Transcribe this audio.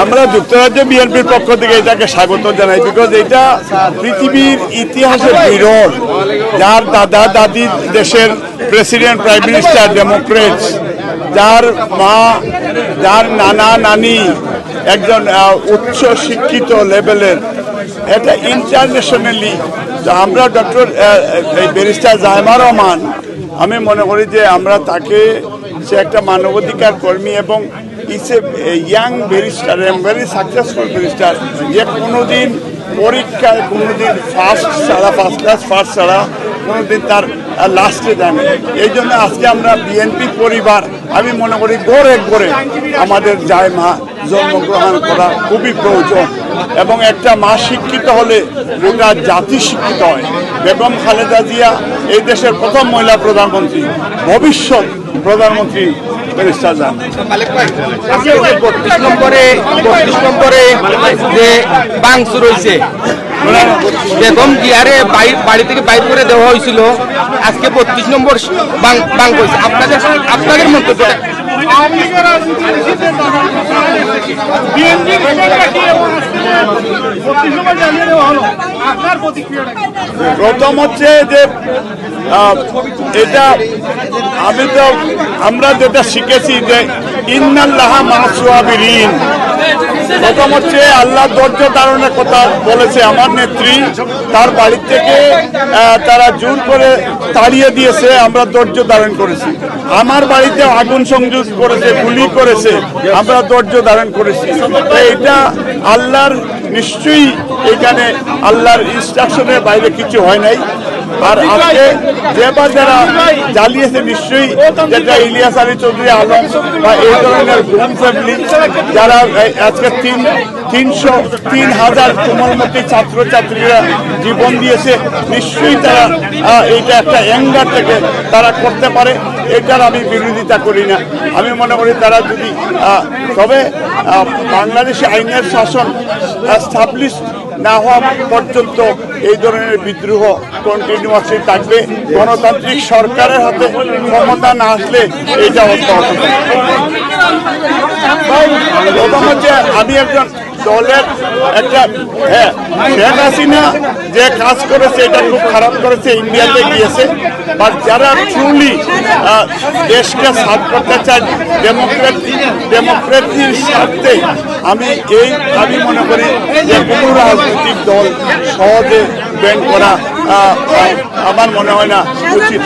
আমরা যুক্তরাজ্য বিএনপির পক্ষ থেকে এটাকে স্বাগত জানাই, বিকজ এটা পৃথিবীর ইতিহাসে বিরল, যার দাদা দাদি দেশের প্রেসিডেন্ট প্রাইম মিনিস্টার ডেমোক্রেটস, যার মা যার নানা নানি একজন উচ্চ শিক্ষিত লেভেলের, এটা ইন্টারন্যাশনালি। আমরা ডক্টর ব্যারিস্টার জাহেমা রহমান, আমি মনে করি যে আমরা তাকে, সে একটা মানবাধিকার কর্মী এবং it's a young barrister, very successful barrister, যে কোনোদিন পরীক্ষায় কোনোদিন ফার্স্ট ক্লাস ফার্স্ট ছাড়া কোনোদিন তার লাস্টে দেয়নি। এই জন্য আজকে আমরা বিএনপি পরিবার, আমি মনে করি গড়ে গড়ে আমাদের জাহেমা জন্মগ্রহণ করা খুবই প্রয়োজন। এবং একটা মা শিক্ষিত হলে গোটা জাতি শিক্ষিত হয়। বেগম খালেদা জিয়া এই দেশের প্রথম মহিলা প্রধানমন্ত্রী, ভবিষ্যৎ প্রধানমন্ত্রী ব্যারিস্টার জান। 32 নম্বরে যে বাংচুর হয়েছে, বেগম জিয়ারে বাড়ি থেকে বাইর করে দেওয়া হয়েছিল, আজকে 32 নম্বর বাং হয়েছে। আপনাদের মন্তব্য? প্রথম হচ্ছে যে এটা আমরা যেটা শিখেছি যে ইন্নাল্লাহ মা'আস-সাবিরিন, প্রথম হচ্ছে আল্লাহ ধৈর্য ধারণের কথা বলেছে। আমার নেত্রী তার বাড়ি থেকে তারা জোর করে তাড়িয়ে দিয়েছে, আমরা ধৈর্য ধারণ করেছি। আমার বাড়িতে আগুন সংযোগ করেছে, গুলি করেছে, আমরা ধৈর্য ধারণ করেছি। এটা আল্লাহর নিশ্চয়ই, এখানে আল্লাহর ইনস্ট্রাকশনের বাইরে কিছু হয় নাই। আর আজকে যেবার যারা জ্বালিয়েছে, নিশ্চয়ই যেটা ইলিয়াস আলী চৌধুরী আলম বা এই ধরনের গ্রুপ ফ্যামিলি, যারা আজকে 3,000 কোমলমতি ছাত্রছাত্রীরা জীবন দিয়েছে, নিশ্চয়ই তারা এইটা একটা অ্যাঙ্গার থেকে তারা করতে পারে। এটার আমি বিরোধিতা করি না। আমি মনে করি তারা যদি, তবে বাংলাদেশে আইনের শাসন এস্টাবলিশ না হওয়া পর্যন্ত এই ধরনের বিদ্রোহ কন্টিনিউয়াসলি থাকবে। গণতান্ত্রিক সরকারের হাতে ক্ষমতা না আসলে এইটা অব্যাহত থাকবে। প্রথম হচ্ছে আমি একজন দলের একটা, শেখ হাসিনা যে কাজ করেছে এটা খুব খারাপ করেছে, ইন্ডিয়াতে গিয়েছে। বাট যারা ট্রুলি দেশকে সার্ভ করতে চায় ডেমোক্রেসির স্বার্থে, আমি মনে করি যে কোনো রাজনৈতিক দল সহজে ব্যান করা আমার মনে হয় না উচিত।